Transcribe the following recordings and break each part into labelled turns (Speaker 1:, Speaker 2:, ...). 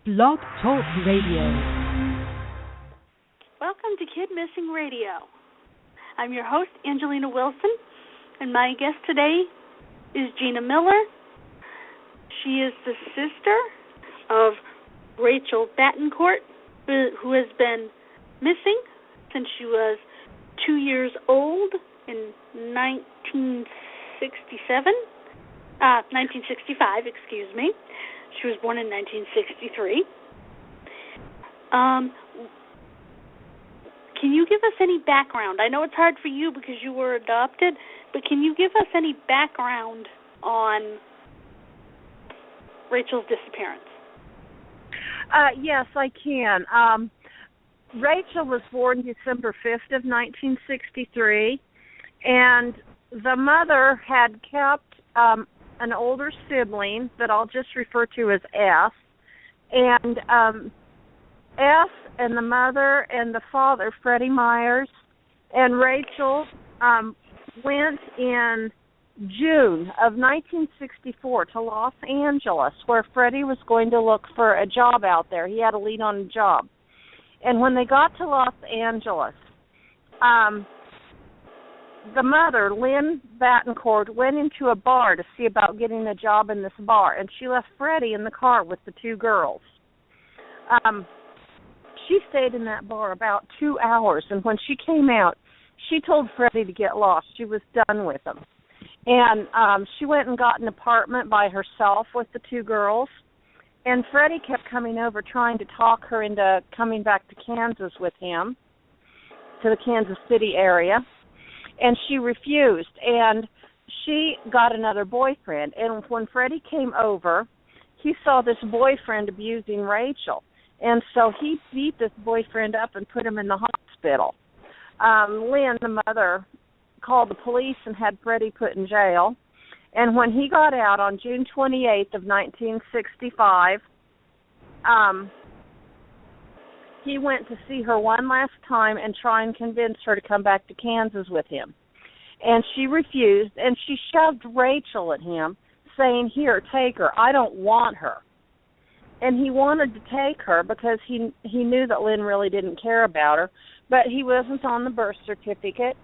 Speaker 1: Blog Talk Radio.
Speaker 2: Welcome to Kidmissing Radio. I'm your host, Angelina Wilson, and my guest today is Gina Miller. She is the sister of Rachel Battencourt, who has been missing since she was 2 years old in 1965, excuse me. She was born in 1963. Can you give us any background? I know it's hard for you because you were adopted, but can you give us any background on Rachel's disappearance?
Speaker 3: Yes, I can. Rachel was born December 5th of 1963, and the mother had kept an older sibling that I'll just refer to as S, and S and the mother and the father, Freddie Myers, and Rachel went in June of 1964 to Los Angeles, where Freddie was going to look for a job out there. He had a lead on a job. And when they got to Los Angeles, the mother, Lynn Battencourt, went into a bar to see about getting a job in this bar, and she left Freddie in the car with the two girls. She stayed in that bar about 2 hours, and when she came out, she told Freddie to get lost. She was done with him. And she went and got an apartment by herself with the two girls, and Freddie kept coming over trying to talk her into coming back to Kansas with him, to the Kansas City area. And she refused, and she got another boyfriend. And when Freddie came over, he saw this boyfriend abusing Rachel, and so he beat this boyfriend up and put him in the hospital. Lynn, the mother, called the police and had Freddie put in jail. And when he got out on June 28th of 1965, he went to see her one last time and try and convince her to come back to Kansas with him. And she refused, and she shoved Rachel at him, saying, "Here, take her. I don't want her." And he wanted to take her because he knew that Lynn really didn't care about her, but he wasn't on the birth certificate,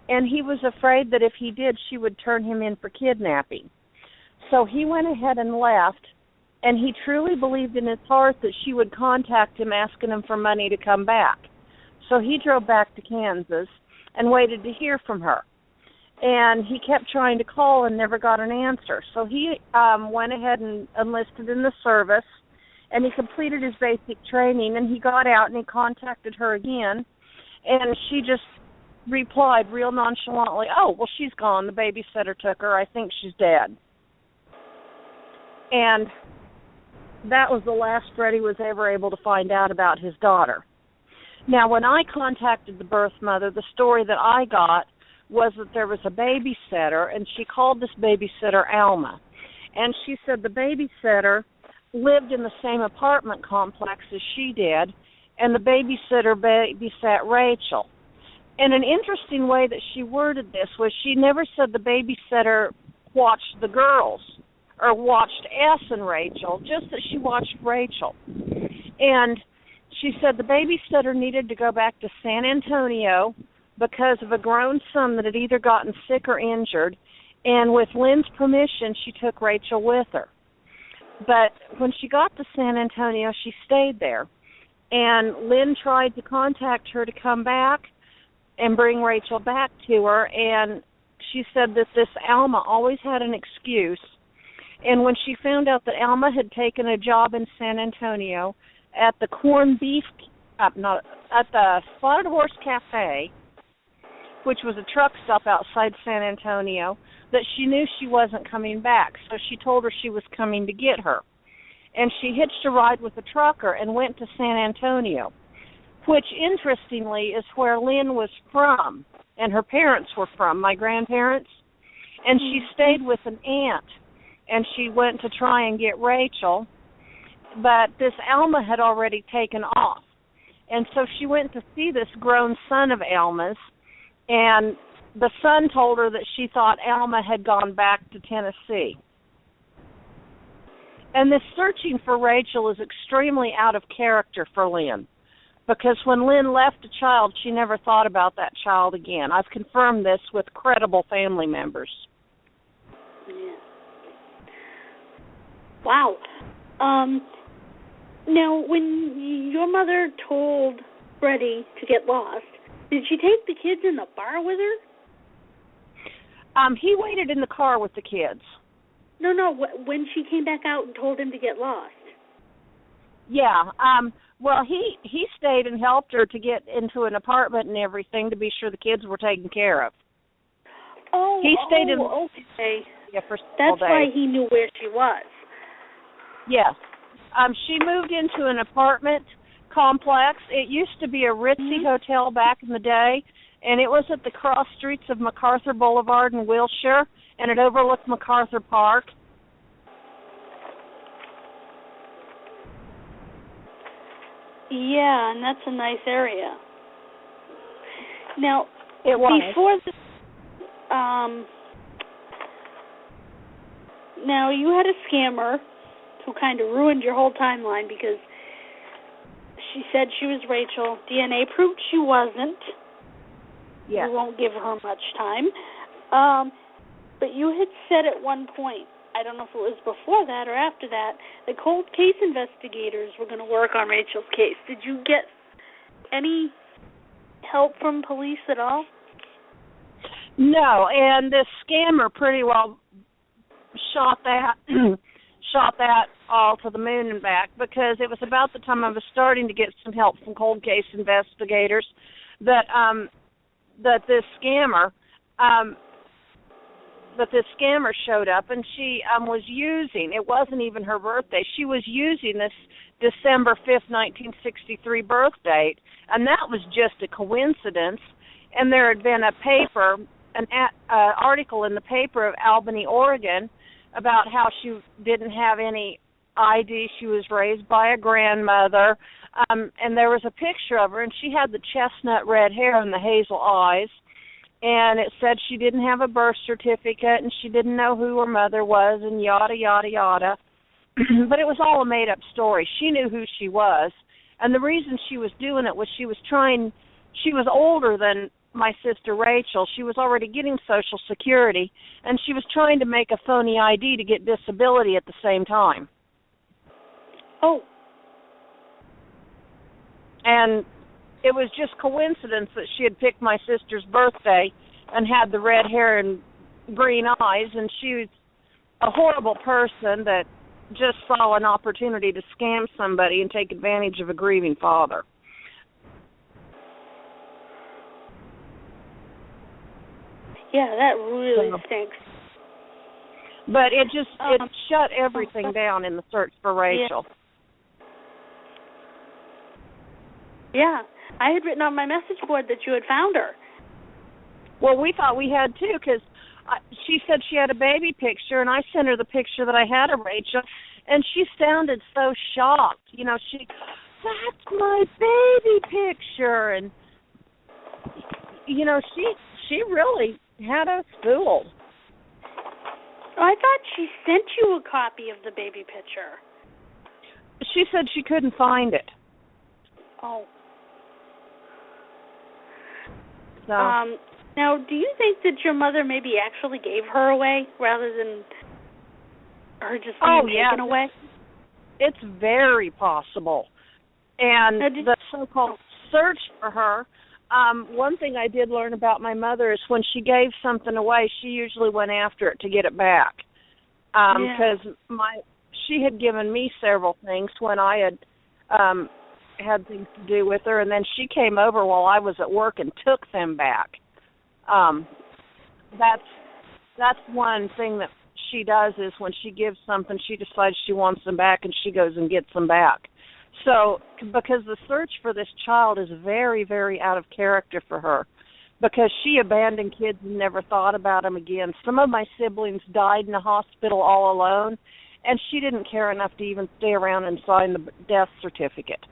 Speaker 3: and he was afraid that if he did, she would turn him in for kidnapping. So he went ahead and left, and he truly believed in his heart that she would contact him asking him for money to come back. So he drove back to Kansas and waited to hear from her. And he kept trying to call and never got an answer. So he went ahead and enlisted in the service, and he completed his basic training, and he got out and he contacted her again, and she just replied real nonchalantly, "Oh, well, she's gone. The babysitter took her. I think she's dead." And that was the last Freddie was ever able to find out about his daughter. Now, when I contacted the birth mother, the story that I got was that there was a babysitter, and she called this babysitter Alma. And she said the babysitter lived in the same apartment complex as she did, and the babysitter babysat Rachel. And an interesting way that she worded this was she never said the babysitter watched the girls or watched S and Rachel, just that she watched Rachel. And she said the babysitter needed to go back to San Antonio because of a grown son that had either gotten sick or injured, and with Lynn's permission, she took Rachel with her. But when she got to San Antonio, she stayed there, and Lynn tried to contact her to come back and bring Rachel back to her, and she said that this Alma always had an excuse. And when she found out that Alma had taken a job in San Antonio at the at the Spotted Horse Cafe, which was a truck stop outside San Antonio, that she knew she wasn't coming back. So she told her she was coming to get her. And she hitched a ride with a trucker and went to San Antonio, which, interestingly, is where Lynn was from, and her parents were from, my grandparents. And she stayed with an aunt, and she went to try and get Rachel, but this Alma had already taken off. And so she went to see this grown son of Alma's, and the son told her that she thought Alma had gone back to Tennessee. And this searching for Rachel is extremely out of character for Lynn, because when Lynn left a child, she never thought about that child again. I've confirmed this with credible family members.
Speaker 2: Yeah. Wow. Now, when your mother told Freddie to get lost, did she take the kids in the bar with her?
Speaker 3: He waited in the car with the kids.
Speaker 2: No, when she came back out and told him to get lost.
Speaker 3: Yeah, well, he stayed and helped her to get into an apartment and everything to be sure the kids were taken care of. He stayed in.
Speaker 2: Okay.
Speaker 3: Yeah, for
Speaker 2: That's why he knew where she was.
Speaker 3: Yes. She moved into an apartment complex. It used to be a ritzy hotel back in the day, and it was at the cross streets of MacArthur Boulevard in Wilshire, and it overlooked MacArthur Park.
Speaker 2: Yeah, and that's a nice area. Now,
Speaker 3: it was.
Speaker 2: Before this, now you had a scammer who kind of ruined your whole timeline because she said she was Rachel. DNA proved she wasn't.
Speaker 3: Yeah.
Speaker 2: We won't give her much time. But you had said at one point, I don't know if it was before that or after that, the cold case investigators were going to work on Rachel's case. Did you get any help from police at all?
Speaker 3: No, and this scammer pretty well shot that all to the moon and back, because it was about the time I was starting to get some help from cold case investigators that this scammer showed up, and she was using, it wasn't even her birthday, she was using this December 5th, 1963 birth date, and that was just a coincidence. And there had been an article in the paper of Albany, Oregon, about how she didn't have any ID, she was raised by a grandmother, and there was a picture of her, and she had the chestnut red hair and the hazel eyes, and it said she didn't have a birth certificate, and she didn't know who her mother was, and yada, yada, yada. But it was all a made-up story. She knew who she was, and the reason she was doing it was she was older than my sister Rachel. She was already getting Social Security, and she was trying to make a phony ID to get disability at the same time.
Speaker 2: Oh.
Speaker 3: And it was just coincidence that she had picked my sister's birthday and had the red hair and green eyes, and she was a horrible person that just saw an opportunity to scam somebody and take advantage of a grieving father.
Speaker 2: Yeah, that really stinks.
Speaker 3: But it shut everything down in the search for Rachel.
Speaker 2: Yeah, I had written on my message board that you had found her.
Speaker 3: Well, we thought we had too, because she said she had a baby picture, and I sent her the picture that I had of Rachel, and she sounded so shocked. You know, that's my baby picture, and you know, she really had us fooled.
Speaker 2: I thought she sent you a copy of the baby picture.
Speaker 3: She said she couldn't find it.
Speaker 2: Oh.
Speaker 3: So.
Speaker 2: Now, do you think that your mother maybe actually gave her away rather than her just being taken away?
Speaker 3: It's very possible. And the so-called search for her, one thing I did learn about my mother is when she gave something away, she usually went after it to get it back. Because she had given me several things when I had things to do with her, and then she came over while I was at work and took them back. That's one thing that she does, is when she gives something, she decides she wants them back, and she goes and gets them back. So, because the search for this child is very, very out of character for her, because she abandoned kids and never thought about them again. Some of my siblings died in the hospital all alone, and she didn't care enough to even stay around and sign the death certificate.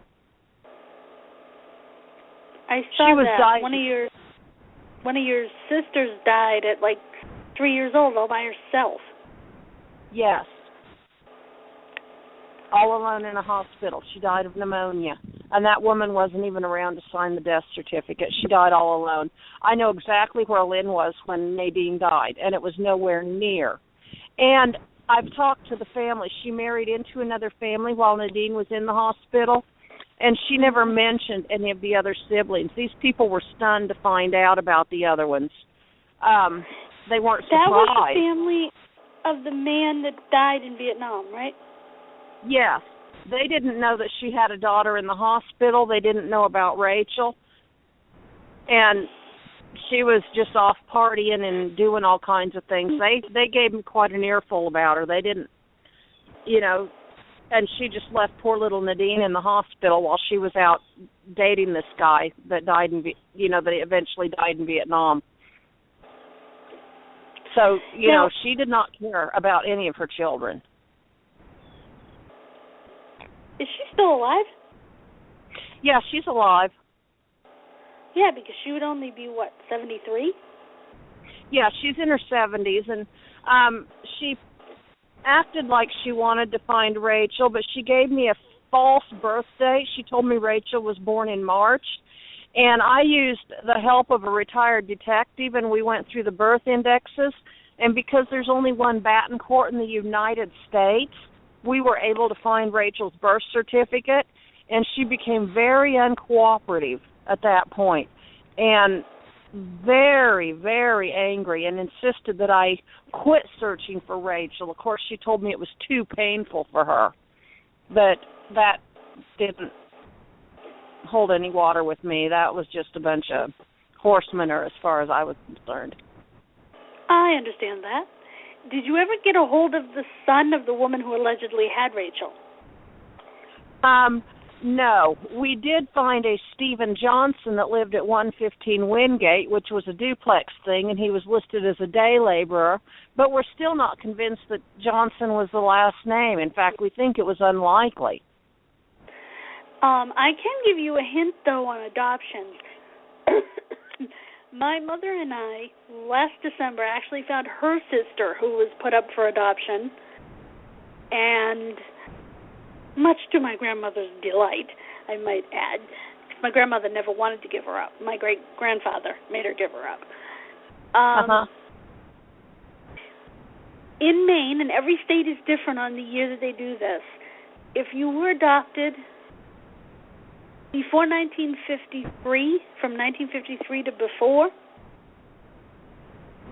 Speaker 2: I saw that. One of your sisters died at like 3 years old all by herself.
Speaker 3: Yes. all alone in a hospital. She died of pneumonia. And that woman wasn't even around to sign the death certificate. She died all alone. I know exactly where Lynn was when Nadine died, and it was nowhere near. And I've talked to the family. She married into another family while Nadine was in the hospital, and she never mentioned any of the other siblings. These people were stunned to find out about the other ones. They weren't surprised.
Speaker 2: That was the family of the man that died in Vietnam, right?
Speaker 3: Yes. They didn't know that she had a daughter in the hospital. They didn't know about Rachel. And she was just off partying and doing all kinds of things. They gave me quite an earful about her. They didn't, and she just left poor little Nadine in the hospital while she was out dating this guy that died that eventually died in Vietnam. So, she did not care about any of her children.
Speaker 2: Is she still alive?
Speaker 3: Yeah, she's alive.
Speaker 2: Yeah, because she would only be, 73?
Speaker 3: Yeah, she's in her 70s, and she acted like she wanted to find Rachel, but she gave me a false birth date. She told me Rachel was born in March, and I used the help of a retired detective, and we went through the birth indexes, and because there's only one Battencourt in the United States, we were able to find Rachel's birth certificate, and she became very uncooperative at that point, and very, very angry, and insisted that I quit searching for Rachel. Of course, she told me it was too painful for her, but that didn't hold any water with me. That was just a bunch of horse manure as far as I was concerned.
Speaker 2: I understand that. Did you ever get a hold of the son of the woman who allegedly had Rachel?
Speaker 3: No. We did find a Stephen Johnson that lived at 115 Wingate, which was a duplex thing, and he was listed as a day laborer, but we're still not convinced that Johnson was the last name. In fact, we think it was unlikely.
Speaker 2: I can give you a hint, though, on adoptions. My mother and I, last December, actually found her sister who was put up for adoption, and much to my grandmother's delight, I might add. My grandmother never wanted to give her up. My great-grandfather made her give her up. In Maine, and every state is different on the year that they do this, if you were adopted before 1953, from 1953 to before,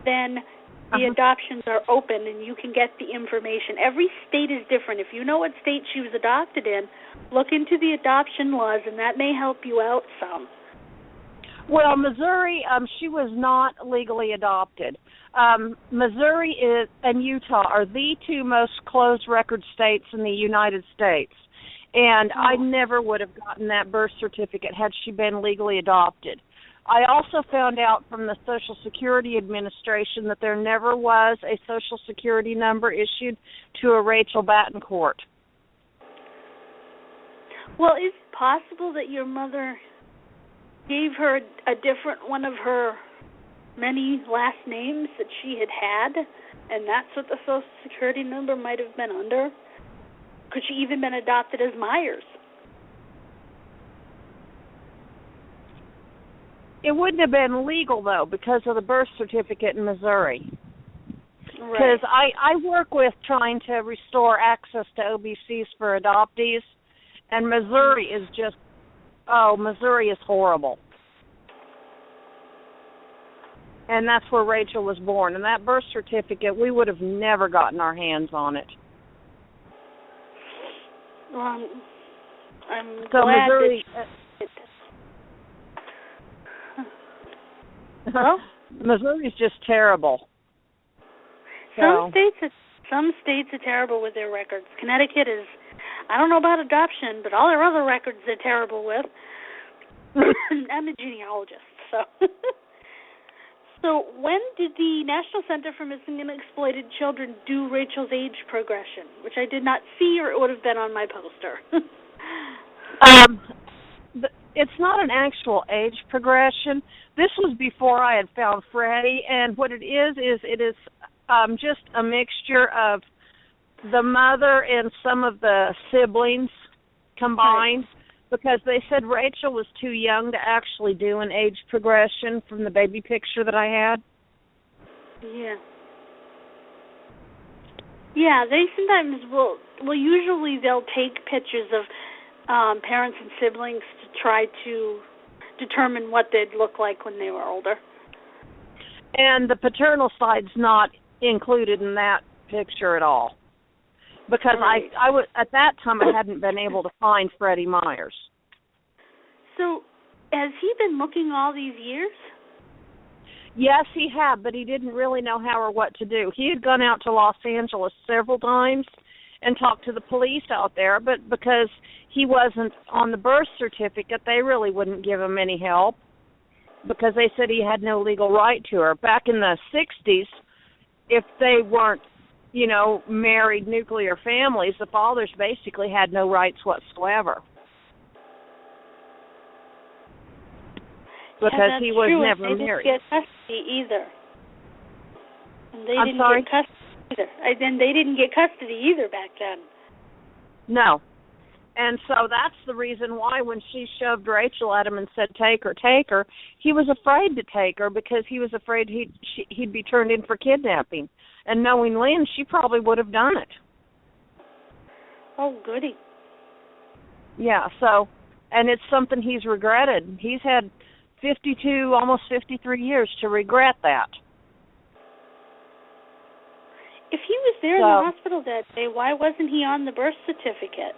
Speaker 2: then the adoptions are open and you can get the information. Every state is different. If you know what state she was adopted in, look into the adoption laws, and that may help you out some.
Speaker 3: Well, Missouri, she was not legally adopted. Missouri and Utah are the two most closed record states in the United States. And I never would have gotten that birth certificate had she been legally adopted. I also found out from the Social Security Administration that there never was a Social Security number issued to a Rachel Battencourt.
Speaker 2: Well, is it possible that your mother gave her a different one of her many last names that she had, and that's what the Social Security number might have been under? Could she even been adopted as Myers?
Speaker 3: It wouldn't have been legal, though, because of the birth certificate in Missouri. Because I work with trying to restore access to OBCs for adoptees, and Missouri is just, Missouri is horrible. And that's where Rachel was born. And that birth certificate, we would have never gotten our hands on it.
Speaker 2: Well, I'm
Speaker 3: so
Speaker 2: glad
Speaker 3: Missouri, Missouri's just terrible.
Speaker 2: Some states are terrible with their records. Connecticut is, I don't know about adoption, but all their other records they're terrible with. I'm a genealogist, so. So when did the National Center for Missing and Exploited Children do Rachel's age progression, which I did not see, or it would have been on my poster?
Speaker 3: It's not an actual age progression. This was before I had found Freddie, and what it is it is just a mixture of the mother and some of the siblings combined, because they said Rachel was too young to actually do an age progression from the baby picture that I had.
Speaker 2: Yeah. Yeah, they sometimes well, usually they'll take pictures of parents and siblings to try to determine what they'd look like when they were older.
Speaker 3: And the paternal side's not included in that picture at all. Because I was, at that time, I hadn't been able to find Freddie Myers.
Speaker 2: So, has he been looking all these years?
Speaker 3: Yes, he had, but he didn't really know how or what to do. He had gone out to Los Angeles several times and talked to the police out there, but because he wasn't on the birth certificate, they really wouldn't give him any help because they said he had no legal right to her. Back in the 60s, if they weren't, married nuclear families, the fathers basically had no rights whatsoever. Because he was never married.
Speaker 2: They didn't get custody either. And they
Speaker 3: I'm sorry?
Speaker 2: Get custody either. And they didn't get custody either back then.
Speaker 3: No. And so that's the reason why when she shoved Rachel at him and said, take her, he was afraid to take her because he was afraid he'd be turned in for kidnapping. And knowing Lynn, she probably would have done it.
Speaker 2: Oh, goody.
Speaker 3: Yeah, so, and it's something he's regretted. He's had 52, almost 53 years to regret that.
Speaker 2: If he was there in the hospital that day, why wasn't he on the birth certificate?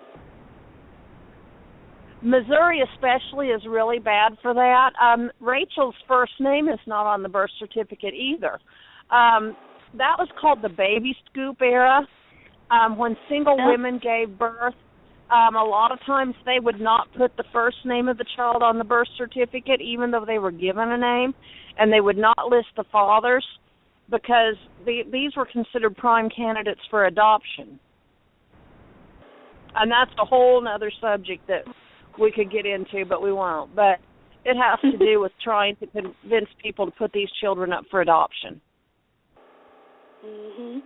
Speaker 3: Missouri especially is really bad for that. Rachel's first name is not on the birth certificate either. That was called the baby scoop era. When single women gave birth, a lot of times they would not put the first name of the child on the birth certificate, even though they were given a name, and they would not list the fathers because these were considered prime candidates for adoption. And that's a whole other subject that we could get into, but we won't. But it has to do with trying to convince people to put these children up for adoption.
Speaker 2: Mm-hmm.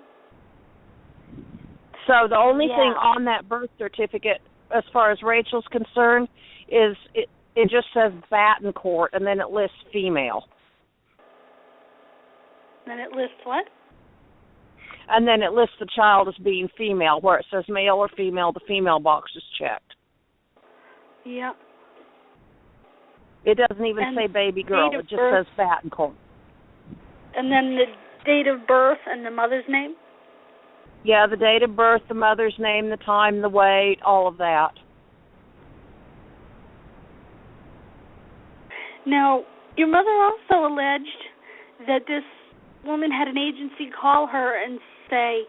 Speaker 3: So the only thing on that birth certificate, as far as Rachel's concerned, is it just says Battencourt, and then it lists female.
Speaker 2: Then it lists what?
Speaker 3: And then it lists the child as being female. Where it says male or female, the female box is checked.
Speaker 2: Yeah.
Speaker 3: It doesn't even say baby girl. It just says Battencourt.
Speaker 2: And then the date of birth and the mother's name?
Speaker 3: Yeah, the date of birth, the mother's name, the time, the weight, all of that.
Speaker 2: Now, your mother also alleged that this woman had an agency call her and say,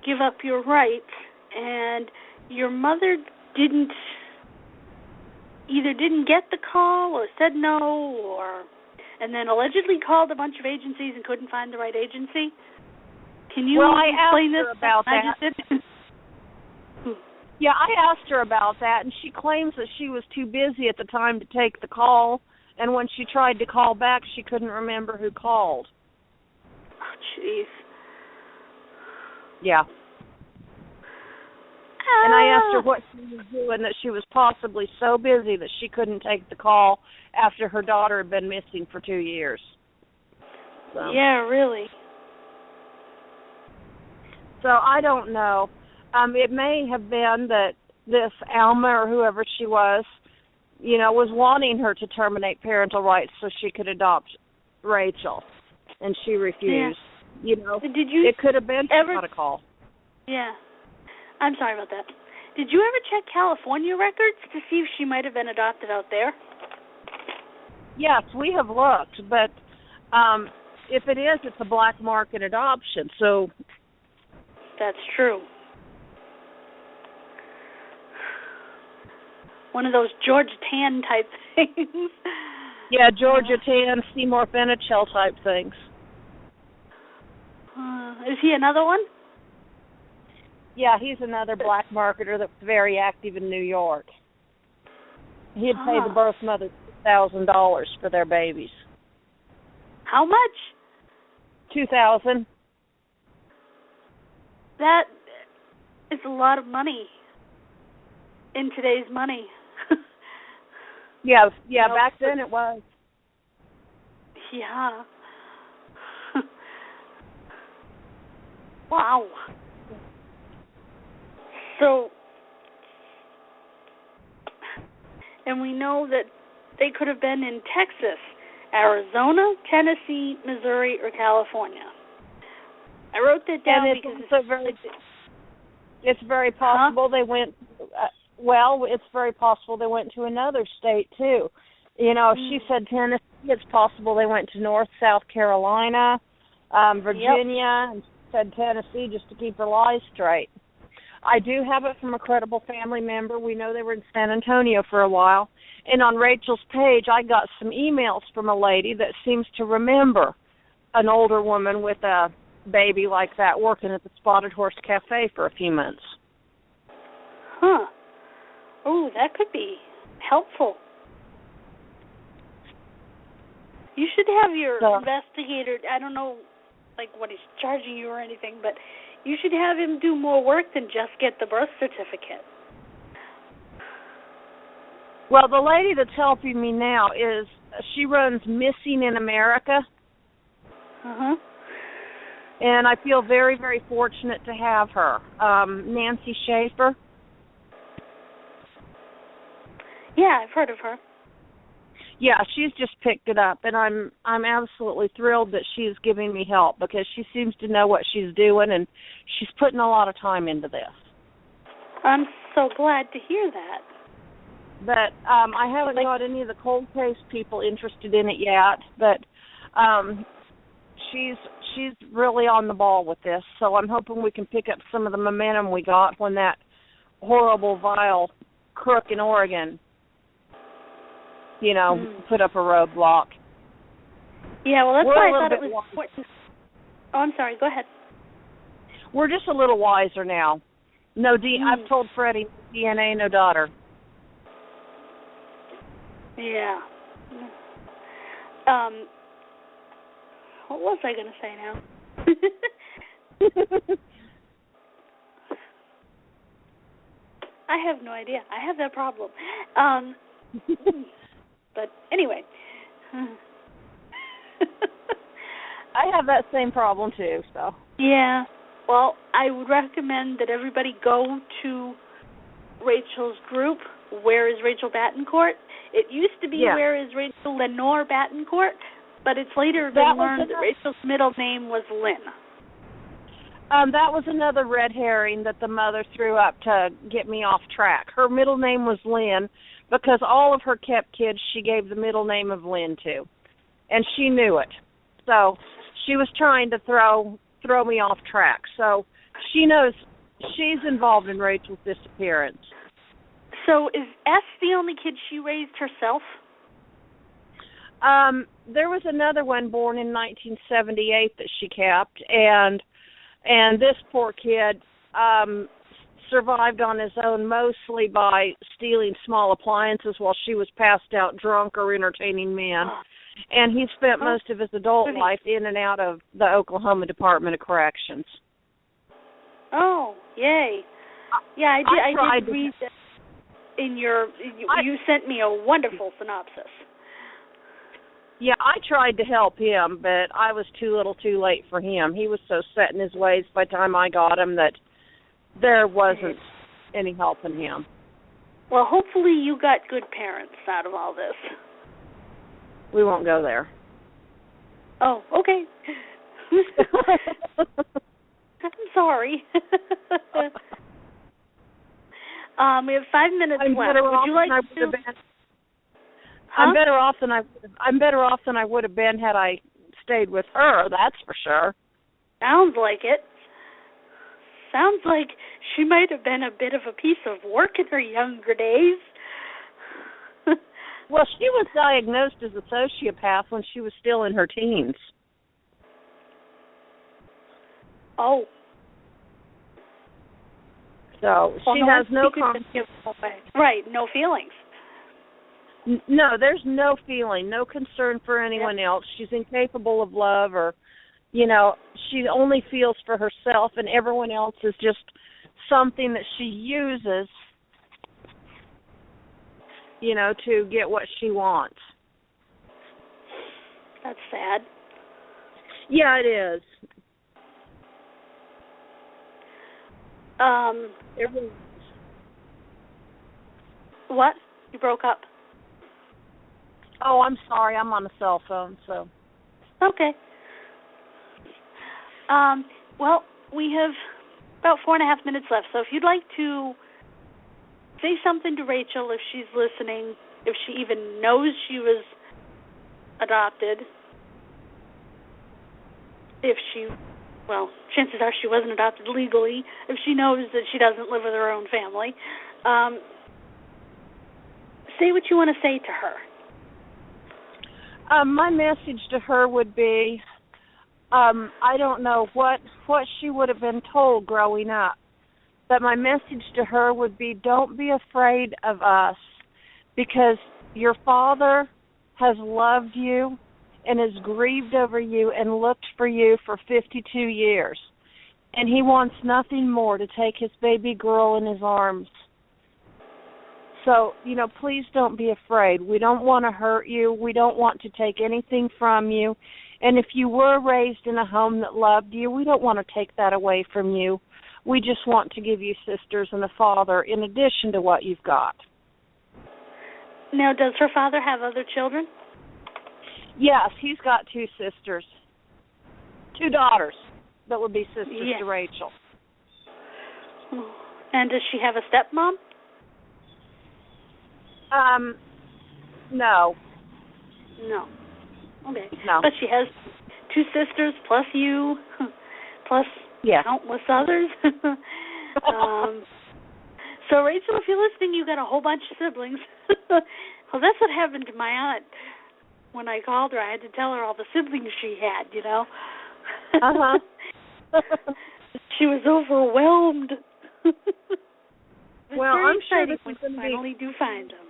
Speaker 2: give up your rights, and your mother either didn't get the call or said no, and then allegedly called a bunch of agencies and couldn't find the right agency. Can you explain this?
Speaker 3: About that. Yeah, I asked her about that, and she claims that she was too busy at the time to take the call, and when she tried to call back, she couldn't remember who called.
Speaker 2: Oh, jeez.
Speaker 3: Yeah. And I asked her what she was doing, that she was possibly so busy that she couldn't take the call after her daughter had been missing for 2 years. So.
Speaker 2: Yeah, really.
Speaker 3: So I don't know. It may have been that this Alma or whoever she was wanting her to terminate parental rights so she could adopt Rachel, and she refused.
Speaker 2: Yeah. Did you
Speaker 3: it could have been
Speaker 2: ever
Speaker 3: not a call.
Speaker 2: Yeah. I'm sorry about that. Did you ever check California records to see if she might have been adopted out there?
Speaker 3: Yes, we have looked, but if it is, it's a black market adoption, so...
Speaker 2: That's true. One of those Georgia Tan type things.
Speaker 3: Yeah, Georgia Tan, Seymour Fenichel type things.
Speaker 2: Is he another one?
Speaker 3: Yeah, he's another black marketer that's very active in New York. He had paid the birth mother $2,000 for their babies.
Speaker 2: How much?
Speaker 3: $2,000.
Speaker 2: That It's a lot of money in today's money.
Speaker 3: Yeah, back then it was.
Speaker 2: Yeah. Wow. So, and we know that they could have been in Texas, Arizona, Tennessee, Missouri, or California. I wrote that down
Speaker 3: and it's very possible they went. It's very possible they went to another state too. You know, if she said Tennessee, it's possible they went to North, South Carolina, Virginia, and she said Tennessee just to keep her lies straight. I do have it from a credible family member. We know they were in San Antonio for a while. And on Rachel's page, I got some emails from a lady that seems to remember an older woman with a baby like that working at the Spotted Horse Cafe for a few months.
Speaker 2: Huh. Oh, that could be helpful. You should have your investigator, I don't know, like what he's charging you or anything, but you should have him do more work than just get the birth certificate.
Speaker 3: Well, the lady that's helping me now she runs Missing in America.
Speaker 2: Uh-huh.
Speaker 3: And I feel very, very fortunate to have her. Nancy Schaefer.
Speaker 2: Yeah, I've heard of her.
Speaker 3: Yeah, she's just picked it up, and I'm absolutely thrilled that she's giving me help because she seems to know what she's doing, and she's putting a lot of time into this. I'm
Speaker 2: so glad to hear that.
Speaker 3: But I haven't got any of the cold case people interested in it yet, but she's really on the ball with this, so I'm hoping we can pick up some of the momentum we got when that horrible, vile crook in Oregon put up a roadblock.
Speaker 2: Yeah, well, that's why I thought it was important. Oh, I'm sorry. Go ahead.
Speaker 3: We're just a little wiser now. I've told Freddie, DNA, no daughter.
Speaker 2: Yeah. What was I going to say now? I have no idea. I have that problem. But anyway.
Speaker 3: I have that same problem too, so.
Speaker 2: Yeah. Well, I would recommend that everybody go to Rachel's group, Where is Rachel Battencourt? It used to be Where is Rachel Lenore Battencourt, but it's later been learned that Rachel's middle name was Lynn.
Speaker 3: That was another red herring that the mother threw up to get me off track. Her middle name was Lynn because all of her kept kids she gave the middle name of Lynn to, and she knew it. So she was trying to throw me off track. So she knows she's involved in Rachel's disappearance.
Speaker 2: So is S the only kid she raised herself?
Speaker 3: There was another one born in 1978 that she kept, and this poor kid survived on his own mostly by stealing small appliances while she was passed out drunk or entertaining men. And he spent most of his adult life in and out of the Oklahoma Department of Corrections.
Speaker 2: Oh, yay. Yeah, I did read that in you sent me a wonderful synopsis.
Speaker 3: Yeah, I tried to help him, but I was too little too late for him. He was so set in his ways by the time I got him that there wasn't any helping him.
Speaker 2: Well, hopefully you got good parents out of all this.
Speaker 3: We won't go there.
Speaker 2: Oh, okay. I'm sorry. We have 5 minutes left. Would you like to?
Speaker 3: I'm better off than I would have been had I stayed with her. That's for sure.
Speaker 2: Sounds like it. Sounds like she might have been a bit of a piece of work in her younger days.
Speaker 3: Well, she was diagnosed as a sociopath when she was still in her teens.
Speaker 2: Oh.
Speaker 3: So she has no
Speaker 2: Right, no feelings.
Speaker 3: No, there's no feeling, no concern for anyone else. She's incapable of love or, she only feels for herself, and everyone else is just something that she uses, to get what she wants.
Speaker 2: That's sad.
Speaker 3: Yeah, it is. It really is.
Speaker 2: What? You broke up.
Speaker 3: Oh, I'm sorry. I'm on a cell phone, so.
Speaker 2: Okay. Well, we have about 4.5 minutes left, so if you'd like to say something to Rachel if she's listening, if she even knows she was adopted, chances are she wasn't adopted legally, if she knows that she doesn't live with her own family, say what you want to say to her.
Speaker 3: My message to her would be, I don't know what she would have been told growing up, but my message to her would be, don't be afraid of us, because your father has loved you and has grieved over you and looked for you for 52 years, and he wants nothing more to take his baby girl in his arms. So, please don't be afraid. We don't want to hurt you. We don't want to take anything from you. And if you were raised in a home that loved you, we don't want to take that away from you. We just want to give you sisters and a father in addition to what you've got.
Speaker 2: Now, does her father have other children?
Speaker 3: Yes, he's got 2 sisters. 2 daughters that would be sisters to Rachel.
Speaker 2: And does she have a stepmom?
Speaker 3: No.
Speaker 2: No. Okay.
Speaker 3: No.
Speaker 2: But she has 2 sisters plus you, plus countless others. So, Rachel, if you're listening, you got a whole bunch of siblings. Well, that's what happened to my aunt. When I called her, I had to tell her all the siblings she had,
Speaker 3: Uh-huh.
Speaker 2: She was overwhelmed.
Speaker 3: Well, I'm sure this
Speaker 2: when
Speaker 3: is going
Speaker 2: you
Speaker 3: to
Speaker 2: finally do find them.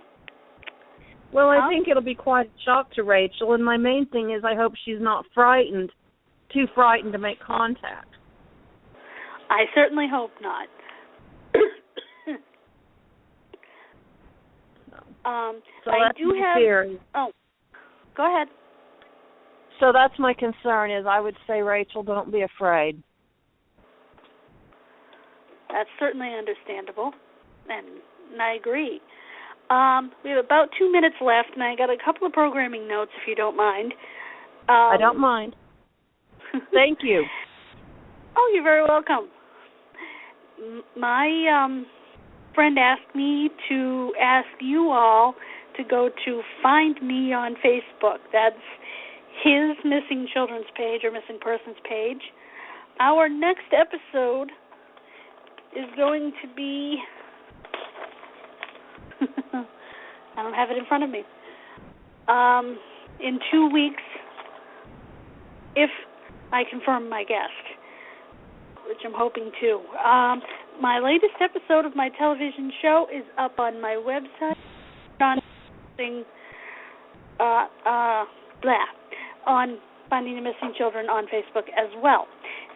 Speaker 3: Well, I think it'll be quite a shock to Rachel, and my main thing is I hope she's not too frightened to make contact.
Speaker 2: I certainly hope not.
Speaker 3: So
Speaker 2: I
Speaker 3: that's
Speaker 2: do
Speaker 3: my
Speaker 2: have.
Speaker 3: theory.
Speaker 2: Oh, go ahead.
Speaker 3: So that's my concern. Is I would say, Rachel, don't be afraid.
Speaker 2: That's certainly understandable, and I agree. We have about 2 minutes left, and I got a couple of programming notes, if you don't mind.
Speaker 3: I don't mind. Thank you.
Speaker 2: Oh, you're very welcome. My friend asked me to ask you all to go to Find Me on Facebook. That's his missing children's page or missing persons page. Our next episode is going to be... I don't have it in front of me. In 2 weeks, if I confirm my guest, which I'm hoping to. My latest episode of my television show is up on my website, on Finding the Missing Children on Facebook as well.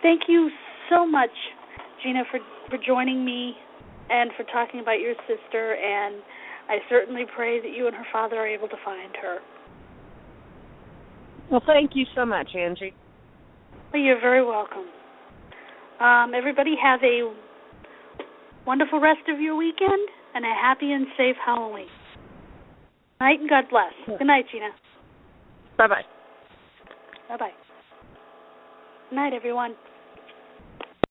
Speaker 2: Thank you so much, Gina, for joining me and for talking about your sister, and I certainly pray that you and her father are able to find her.
Speaker 3: Well, thank you so much, Angie.
Speaker 2: Well, you're very welcome. Everybody have a wonderful rest of your weekend and a happy and safe Halloween. Night and God bless.
Speaker 3: Yeah.
Speaker 2: Good night, Gina.
Speaker 3: Bye-bye.
Speaker 2: Bye-bye. Good night, everyone.